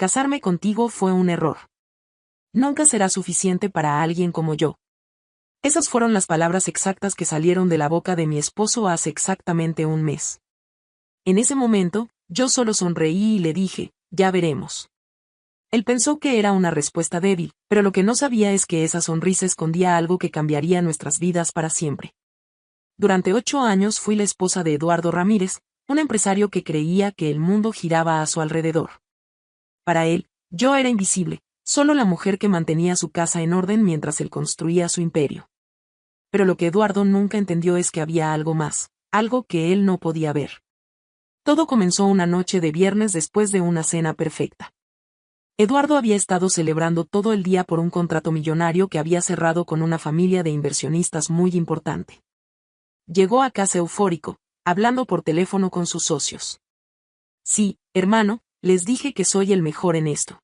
Casarme contigo fue un error. Nunca será suficiente para alguien como yo. Esas fueron las palabras exactas que salieron de la boca de mi esposo hace exactamente un mes. En ese momento, yo solo sonreí y le dije, ya veremos. Él pensó que era una respuesta débil, pero lo que no sabía es que esa sonrisa escondía algo que cambiaría nuestras vidas para siempre. Durante 8 años fui la esposa de Eduardo Ramírez, un empresario que creía que el mundo giraba a su alrededor. Para él, yo era invisible, solo la mujer que mantenía su casa en orden mientras él construía su imperio. Pero lo que Eduardo nunca entendió es que había algo más, algo que él no podía ver. Todo comenzó una noche de viernes después de una cena perfecta. Eduardo había estado celebrando todo el día por un contrato millonario que había cerrado con una familia de inversionistas muy importante. Llegó a casa eufórico, hablando por teléfono con sus socios. Sí, hermano, les dije que soy el mejor en esto.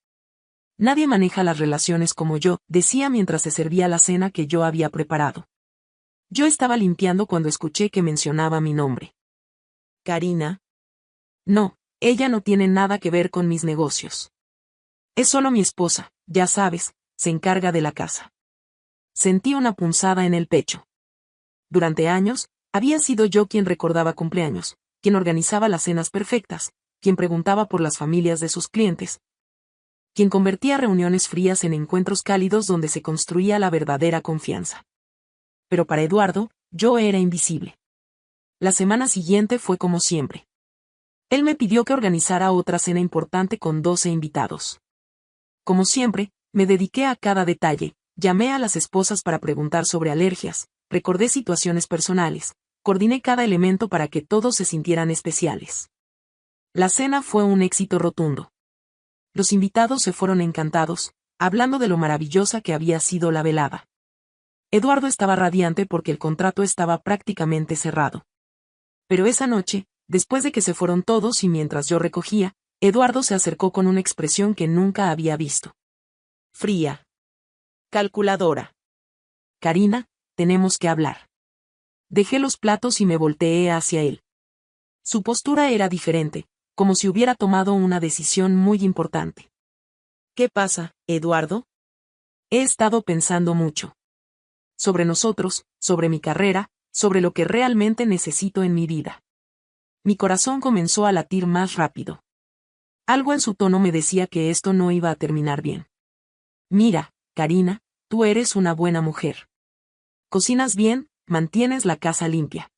Nadie maneja las relaciones como yo, decía mientras se servía la cena que yo había preparado. Yo estaba limpiando cuando escuché que mencionaba mi nombre. ¿Karina? No, ella no tiene nada que ver con mis negocios. Es solo mi esposa, ya sabes, se encarga de la casa. Sentí una punzada en el pecho. Durante años, había sido yo quien recordaba cumpleaños, quien organizaba las cenas perfectas, quien preguntaba por las familias de sus clientes, quien convertía reuniones frías en encuentros cálidos donde se construía la verdadera confianza. Pero para Eduardo, yo era invisible. La semana siguiente fue como siempre. Él me pidió que organizara otra cena importante con 12 invitados. Como siempre, me dediqué a cada detalle, llamé a las esposas para preguntar sobre alergias, recordé situaciones personales, coordiné cada elemento para que todos se sintieran especiales. La cena fue un éxito rotundo. Los invitados se fueron encantados, hablando de lo maravillosa que había sido la velada. Eduardo estaba radiante porque el contrato estaba prácticamente cerrado. Pero esa noche, después de que se fueron todos y mientras yo recogía, Eduardo se acercó con una expresión que nunca había visto. Fría. Calculadora. Karina, tenemos que hablar. Dejé los platos y me volteé hacia él. Su postura era diferente, como si hubiera tomado una decisión muy importante. ¿Qué pasa, Eduardo? He estado pensando mucho. Sobre nosotros, sobre mi carrera, sobre lo que realmente necesito en mi vida. Mi corazón comenzó a latir más rápido. Algo en su tono me decía que esto no iba a terminar bien. Mira, Karina, tú eres una buena mujer. Cocinas bien, mantienes la casa limpia.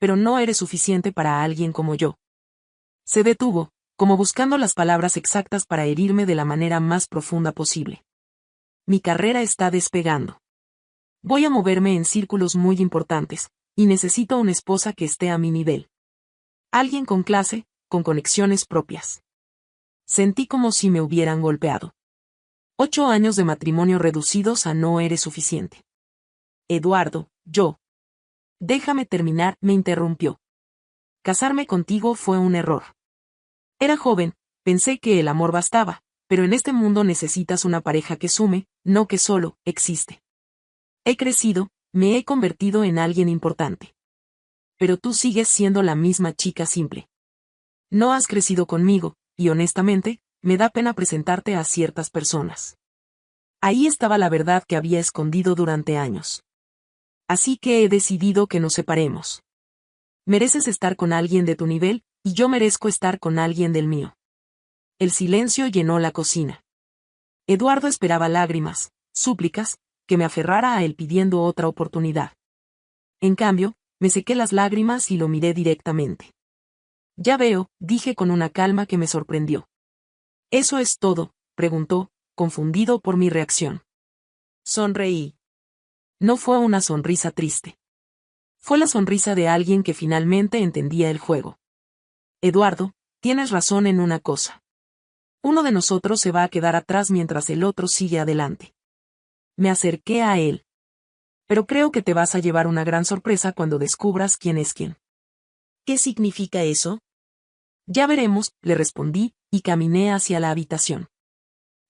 Pero no eres suficiente para alguien como yo. Se detuvo, como buscando las palabras exactas para herirme de la manera más profunda posible. Mi carrera está despegando. Voy a moverme en círculos muy importantes, y necesito una esposa que esté a mi nivel. Alguien con clase, con conexiones propias. Sentí como si me hubieran golpeado. 8 años de matrimonio reducidos a no eres suficiente. Eduardo, yo. Déjame terminar, me interrumpió. Casarme contigo fue un error. Era joven, pensé que el amor bastaba, pero en este mundo necesitas una pareja que sume, no que solo existe. He crecido, me he convertido en alguien importante. Pero tú sigues siendo la misma chica simple. No has crecido conmigo, y honestamente, me da pena presentarte a ciertas personas. Ahí estaba la verdad que había escondido durante años. Así que he decidido que nos separemos. Mereces estar con alguien de tu nivel, y yo merezco estar con alguien del mío. El silencio llenó la cocina. Eduardo esperaba lágrimas, súplicas, que me aferrara a él pidiendo otra oportunidad. En cambio, me sequé las lágrimas y lo miré directamente. Ya veo, dije con una calma que me sorprendió. ¿Eso es todo?, preguntó, confundido por mi reacción. Sonreí. No fue una sonrisa triste. Fue la sonrisa de alguien que finalmente entendía el juego. Eduardo, tienes razón en una cosa. Uno de nosotros se va a quedar atrás mientras el otro sigue adelante. Me acerqué a él. Pero creo que te vas a llevar una gran sorpresa cuando descubras quién es quién. ¿Qué significa eso? Ya veremos, le respondí, y caminé hacia la habitación.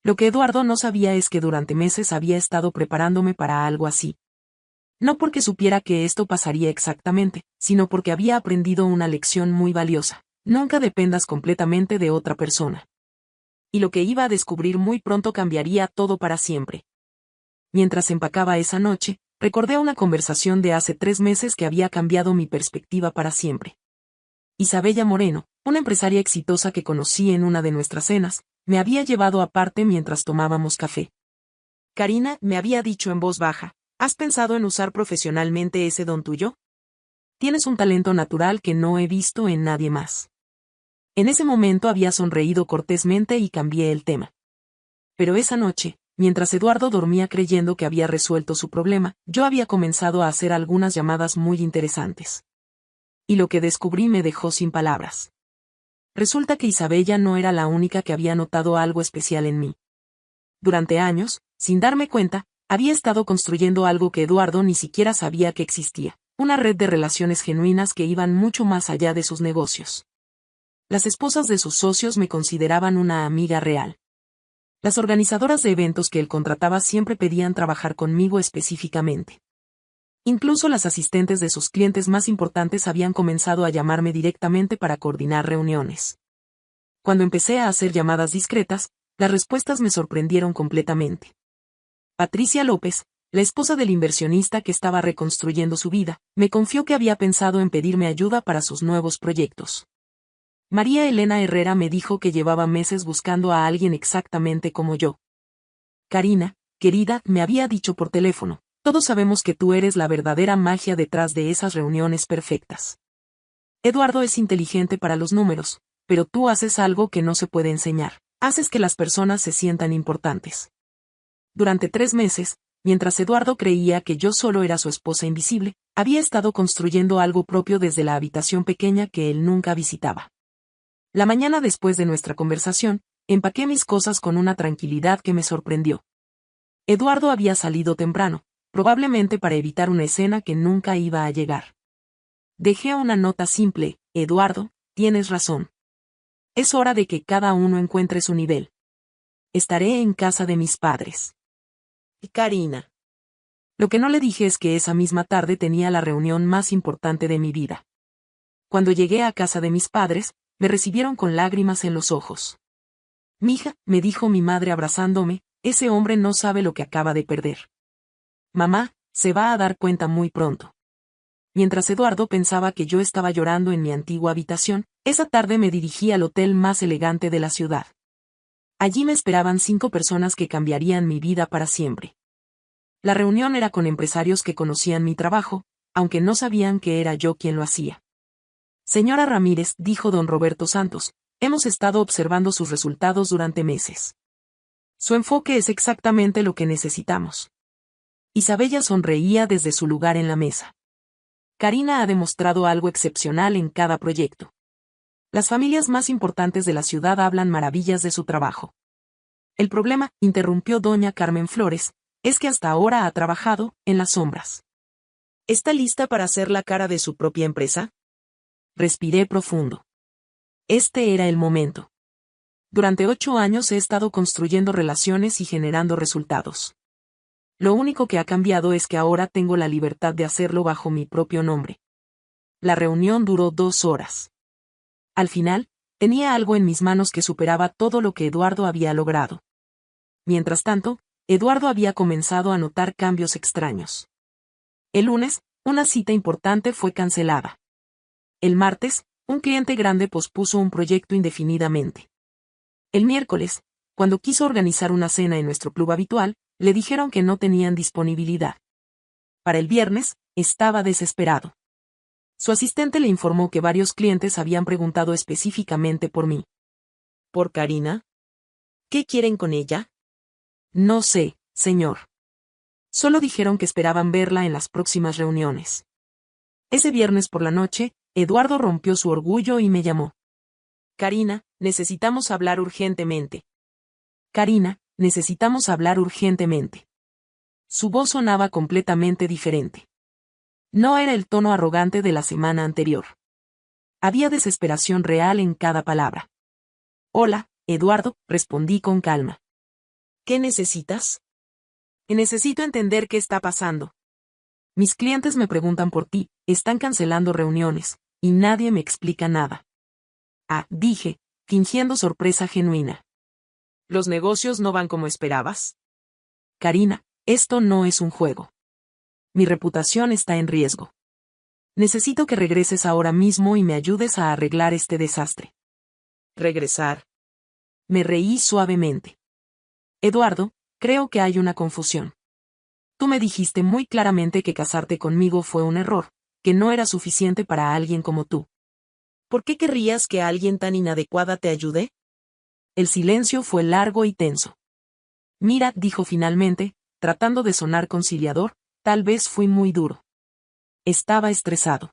Lo que Eduardo no sabía es que durante meses había estado preparándome para algo así. No porque supiera que esto pasaría exactamente, sino porque había aprendido una lección muy valiosa. Nunca dependas completamente de otra persona. y lo que iba a descubrir muy pronto cambiaría todo para siempre. Mientras empacaba esa noche, recordé una conversación de hace 3 meses que había cambiado mi perspectiva para siempre. Isabella Moreno, una empresaria exitosa que conocí en una de nuestras cenas, me había llevado aparte mientras tomábamos café. Karina, me había dicho en voz baja, ¿has pensado en usar profesionalmente ese don tuyo? Tienes un talento natural que no he visto en nadie más. En ese momento había sonreído cortésmente y cambié el tema. Pero esa noche, mientras Eduardo dormía creyendo que había resuelto su problema, yo había comenzado a hacer algunas llamadas muy interesantes. Y lo que descubrí me dejó sin palabras. Resulta que Isabella no era la única que había notado algo especial en mí. Durante años, sin darme cuenta, había estado construyendo algo que Eduardo ni siquiera sabía que existía, una red de relaciones genuinas que iban mucho más allá de sus negocios. Las esposas de sus socios me consideraban una amiga real. Las organizadoras de eventos que él contrataba siempre pedían trabajar conmigo específicamente. Incluso las asistentes de sus clientes más importantes habían comenzado a llamarme directamente para coordinar reuniones. Cuando empecé a hacer llamadas discretas, las respuestas me sorprendieron completamente. Patricia López, la esposa del inversionista que estaba reconstruyendo su vida, me confió que había pensado en pedirme ayuda para sus nuevos proyectos. María Elena Herrera me dijo que llevaba meses buscando a alguien exactamente como yo. Karina, querida, me había dicho por teléfono, todos sabemos que tú eres la verdadera magia detrás de esas reuniones perfectas. Eduardo es inteligente para los números, pero tú haces algo que no se puede enseñar, haces que las personas se sientan importantes. Durante 3 meses, mientras Eduardo creía que yo solo era su esposa invisible, había estado construyendo algo propio desde la habitación pequeña que él nunca visitaba. La mañana después de nuestra conversación, empaqué mis cosas con una tranquilidad que me sorprendió. Eduardo había salido temprano, probablemente para evitar una escena que nunca iba a llegar. Dejé una nota simple: Eduardo, tienes razón. Es hora de que cada uno encuentre su nivel. Estaré en casa de mis padres. Karina. Lo que no le dije es que esa misma tarde tenía la reunión más importante de mi vida. Cuando llegué a casa de mis padres, me recibieron con lágrimas en los ojos. Mija, me dijo mi madre abrazándome, ese hombre no sabe lo que acaba de perder. Mamá, se va a dar cuenta muy pronto. Mientras Eduardo pensaba que yo estaba llorando en mi antigua habitación, esa tarde me dirigí al hotel más elegante de la ciudad. Allí me esperaban 5 personas que cambiarían mi vida para siempre. La reunión era con empresarios que conocían mi trabajo, aunque no sabían que era yo quien lo hacía. Señora Ramírez, dijo don Roberto Santos, hemos estado observando sus resultados durante meses. Su enfoque es exactamente lo que necesitamos. Isabella sonreía desde su lugar en la mesa. Karina ha demostrado algo excepcional en cada proyecto. Las familias más importantes de la ciudad hablan maravillas de su trabajo. El problema, interrumpió doña Carmen Flores, es que hasta ahora ha trabajado en las sombras. ¿Está lista para ser la cara de su propia empresa? Respiré profundo. Este era el momento. Durante 8 años he estado construyendo relaciones y generando resultados. Lo único que ha cambiado es que ahora tengo la libertad de hacerlo bajo mi propio nombre. La reunión duró 2 horas. Al final, tenía algo en mis manos que superaba todo lo que Eduardo había logrado. Mientras tanto, Eduardo había comenzado a notar cambios extraños. El lunes, una cita importante fue cancelada. El martes, un cliente grande pospuso un proyecto indefinidamente. El miércoles, cuando quiso organizar una cena en nuestro club habitual, le dijeron que no tenían disponibilidad. Para el viernes, estaba desesperado. Su asistente le informó que varios clientes habían preguntado específicamente por mí. ¿Por Karina? ¿Qué quieren con ella? No sé, señor. Solo dijeron que esperaban verla en las próximas reuniones. Ese viernes por la noche, Eduardo rompió su orgullo y me llamó. Karina, necesitamos hablar urgentemente. Karina, necesitamos hablar urgentemente. Su voz sonaba completamente diferente. No era el tono arrogante de la semana anterior. Había desesperación real en cada palabra. Hola, Eduardo, respondí con calma. ¿Qué necesitas? Necesito entender qué está pasando. Mis clientes me preguntan por ti, están cancelando reuniones, y nadie me explica nada. Ah, dije, fingiendo sorpresa genuina. ¿Los negocios no van como esperabas? Karina, esto no es un juego. Mi reputación está en riesgo. Necesito que regreses ahora mismo y me ayudes a arreglar este desastre. ¿Regresar? Me reí suavemente. Eduardo, creo que hay una confusión. Tú me dijiste muy claramente que casarte conmigo fue un error, que no era suficiente para alguien como tú. ¿Por qué querrías que alguien tan inadecuada te ayude? El silencio fue largo y tenso. Mira, dijo finalmente, tratando de sonar conciliador, tal vez fui muy duro. Estaba estresado.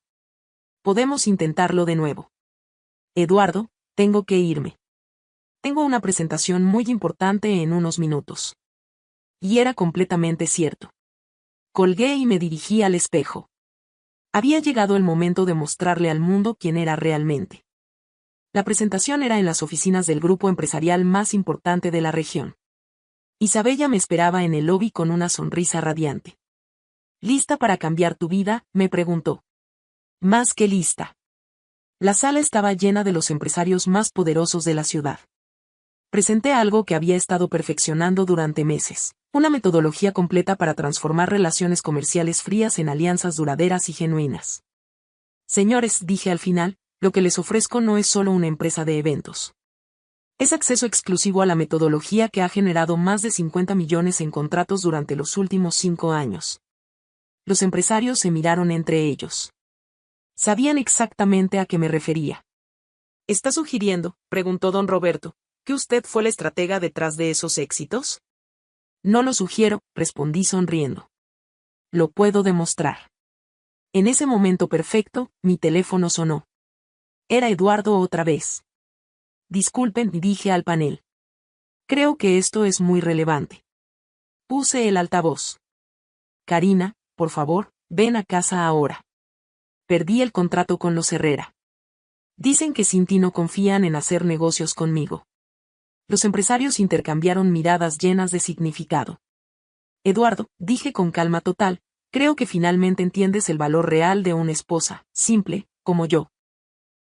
Podemos intentarlo de nuevo. Eduardo, tengo que irme. Tengo una presentación muy importante en unos minutos. Y era completamente cierto. Colgué y me dirigí al espejo. Había llegado el momento de mostrarle al mundo quién era realmente. La presentación era en las oficinas del grupo empresarial más importante de la región. Isabella me esperaba en el lobby con una sonrisa radiante. ¿Lista para cambiar tu vida?, me preguntó. Más que lista. La sala estaba llena de los empresarios más poderosos de la ciudad. Presenté algo que había estado perfeccionando durante meses, una metodología completa para transformar relaciones comerciales frías en alianzas duraderas y genuinas. Señores, dije al final, lo que les ofrezco no es solo una empresa de eventos. Es acceso exclusivo a la metodología que ha generado más de 50 millones en contratos durante los últimos 5 años. Los empresarios se miraron entre ellos. Sabían exactamente a qué me refería. ¿Está sugiriendo, preguntó don Roberto, que usted fue la estratega detrás de esos éxitos? No lo sugiero, respondí sonriendo. Lo puedo demostrar. En ese momento perfecto, mi teléfono sonó. Era Eduardo otra vez. Disculpen, dije al panel. Creo que esto es muy relevante. Puse el altavoz. Karina, por favor, ven a casa ahora. Perdí el contrato con los Herrera. Dicen que sin ti no confían en hacer negocios conmigo. Los empresarios intercambiaron miradas llenas de significado. Eduardo, dije con calma total, creo que finalmente entiendes el valor real de una esposa, simple, como yo.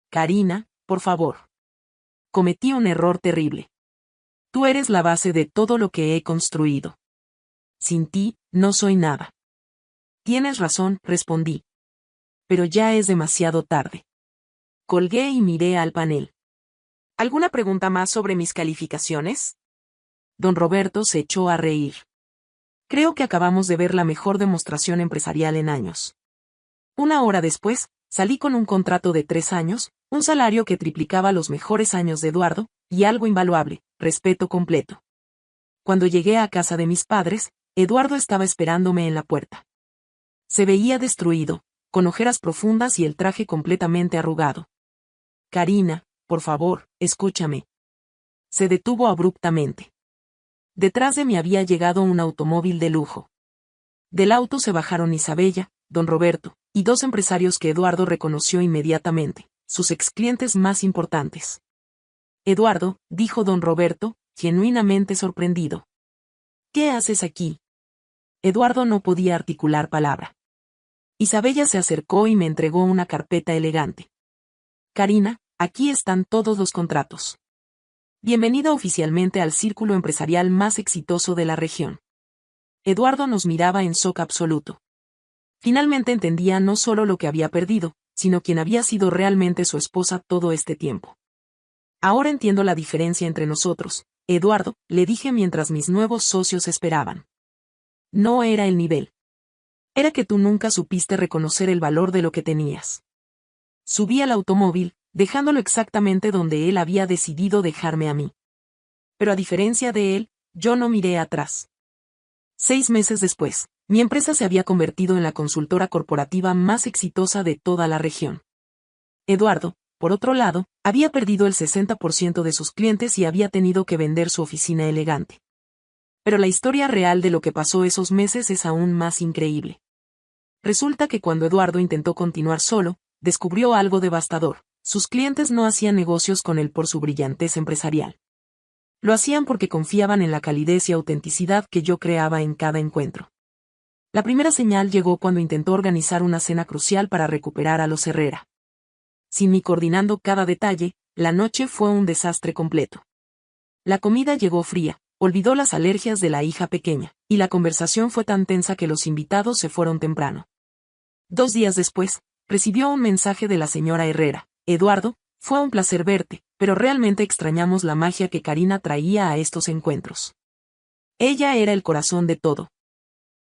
Karina, por favor. Cometí un error terrible. Tú eres la base de todo lo que he construido. Sin ti, no soy nada. Tienes razón, respondí. Pero ya es demasiado tarde. Colgué y miré al panel. ¿Alguna pregunta más sobre mis calificaciones? Don Roberto se echó a reír. Creo que acabamos de ver la mejor demostración empresarial en años. Una hora después, salí con un contrato de 3 años, un salario que triplicaba los mejores años de Eduardo, y algo invaluable, respeto completo. Cuando llegué a casa de mis padres, Eduardo estaba esperándome en la puerta. Se veía destruido, con ojeras profundas y el traje completamente arrugado. Karina, por favor, escúchame. Se detuvo abruptamente. Detrás de mí había llegado un automóvil de lujo. Del auto se bajaron Isabella, don Roberto, y 2 empresarios que Eduardo reconoció inmediatamente, sus exclientes más importantes. Eduardo, dijo don Roberto, genuinamente sorprendido. ¿Qué haces aquí? Eduardo no podía articular palabra. Isabella se acercó y me entregó una carpeta elegante. Karina, aquí están todos los contratos. Bienvenida oficialmente al círculo empresarial más exitoso de la región. Eduardo nos miraba en shock absoluto. Finalmente entendía no solo lo que había perdido, sino quién había sido realmente su esposa todo este tiempo. Ahora entiendo la diferencia entre nosotros, Eduardo, le dije mientras mis nuevos socios esperaban. No era el nivel. Era que tú nunca supiste reconocer el valor de lo que tenías. Subí al automóvil, dejándolo exactamente donde él había decidido dejarme a mí. Pero a diferencia de él, yo no miré atrás. 6 meses después, mi empresa se había convertido en la consultora corporativa más exitosa de toda la región. Eduardo, por otro lado, había perdido el 60% de sus clientes y había tenido que vender su oficina elegante. Pero la historia real de lo que pasó esos meses es aún más increíble. Resulta que cuando Eduardo intentó continuar solo, descubrió algo devastador. Sus clientes no hacían negocios con él por su brillantez empresarial. Lo hacían porque confiaban en la calidez y autenticidad que yo creaba en cada encuentro. La primera señal llegó cuando intentó organizar una cena crucial para recuperar a los Herrera. Sin mí coordinando cada detalle, la noche fue un desastre completo. La comida llegó fría, olvidó las alergias de la hija pequeña, y la conversación fue tan tensa que los invitados se fueron temprano. 2 días después, recibió un mensaje de la señora Herrera. Eduardo, fue un placer verte, pero realmente extrañamos la magia que Karina traía a estos encuentros. Ella era el corazón de todo.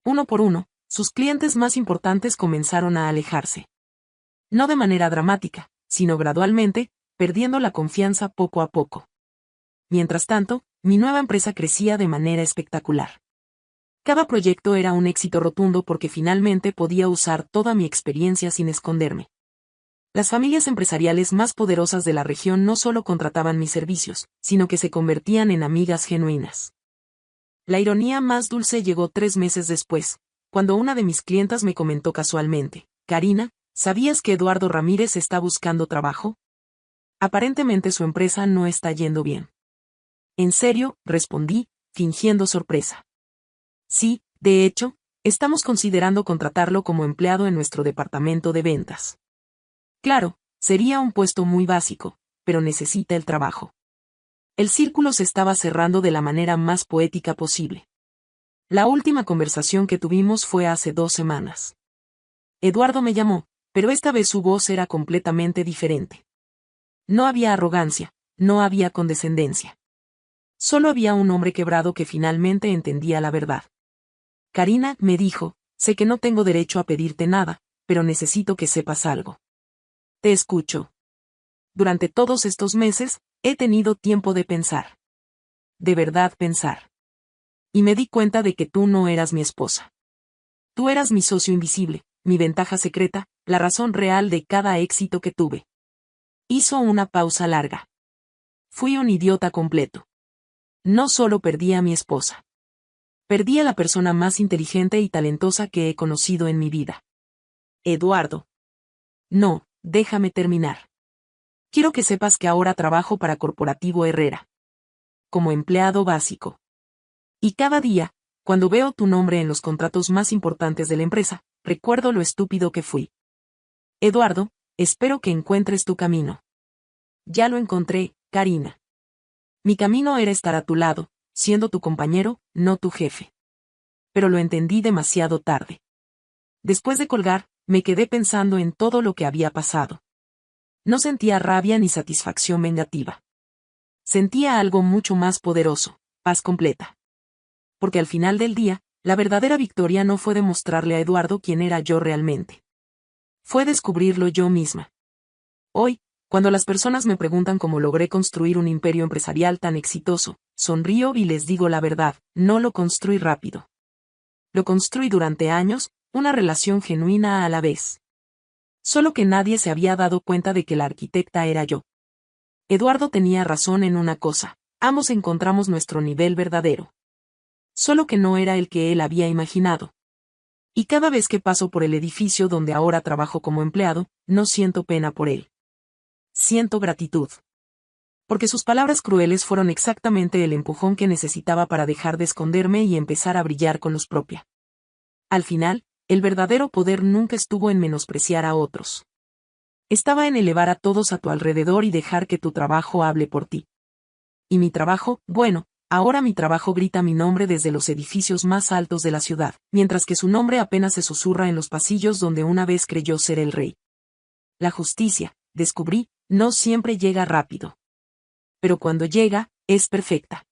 Uno por uno, sus clientes más importantes comenzaron a alejarse. No de manera dramática, sino gradualmente, perdiendo la confianza poco a poco. Mientras tanto, mi nueva empresa crecía de manera espectacular. Cada proyecto era un éxito rotundo porque finalmente podía usar toda mi experiencia sin esconderme. Las familias empresariales más poderosas de la región no solo contrataban mis servicios, sino que se convertían en amigas genuinas. La ironía más dulce llegó 3 meses después, cuando una de mis clientas me comentó casualmente: Karina, ¿sabías que Eduardo Ramírez está buscando trabajo? Aparentemente su empresa no está yendo bien. ¿En serio?, respondí, fingiendo sorpresa. Sí, de hecho, estamos considerando contratarlo como empleado en nuestro departamento de ventas. Claro, sería un puesto muy básico, pero necesita el trabajo. El círculo se estaba cerrando de la manera más poética posible. La última conversación que tuvimos fue hace 2 semanas. Eduardo me llamó, pero esta vez su voz era completamente diferente. No había arrogancia, no había condescendencia. Solo había un hombre quebrado que finalmente entendía la verdad. Karina, me dijo, sé que no tengo derecho a pedirte nada, pero necesito que sepas algo. Te escucho. Durante todos estos meses, he tenido tiempo de pensar. De verdad pensar. Y me di cuenta de que tú no eras mi esposa. Tú eras mi socio invisible, mi ventaja secreta, la razón real de cada éxito que tuve. Hizo una pausa larga. Fui un idiota completo. No solo perdí a mi esposa. Perdí a la persona más inteligente y talentosa que he conocido en mi vida. Eduardo. No, déjame terminar. Quiero que sepas que ahora trabajo para Corporativo Herrera. Como empleado básico. Y cada día, cuando veo tu nombre en los contratos más importantes de la empresa, recuerdo lo estúpido que fui. Eduardo, espero que encuentres tu camino. Ya lo encontré, Karina. Mi camino era estar a tu lado, siendo tu compañero, no tu jefe. Pero lo entendí demasiado tarde. Después de colgar, me quedé pensando en todo lo que había pasado. No sentía rabia ni satisfacción vengativa. Sentía algo mucho más poderoso, paz completa. Porque al final del día, la verdadera victoria no fue demostrarle a Eduardo quién era yo realmente. Fue descubrirlo yo misma. Hoy, cuando las personas me preguntan cómo logré construir un imperio empresarial tan exitoso, sonrío y les digo la verdad: no lo construí rápido. Lo construí durante años, una relación genuina a la vez. Solo que nadie se había dado cuenta de que la arquitecta era yo. Eduardo tenía razón en una cosa: ambos encontramos nuestro nivel verdadero. Solo que no era el que él había imaginado. Y cada vez que paso por el edificio donde ahora trabajo como empleado, no siento pena por él. Siento gratitud. Porque sus palabras crueles fueron exactamente el empujón que necesitaba para dejar de esconderme y empezar a brillar con luz propia. Al final, el verdadero poder nunca estuvo en menospreciar a otros. Estaba en elevar a todos a tu alrededor y dejar que tu trabajo hable por ti. Y mi trabajo, bueno, ahora mi trabajo grita mi nombre desde los edificios más altos de la ciudad, mientras que su nombre apenas se susurra en los pasillos donde una vez creyó ser el rey. La justicia, descubrí, no siempre llega rápido. Pero cuando llega, es perfecta.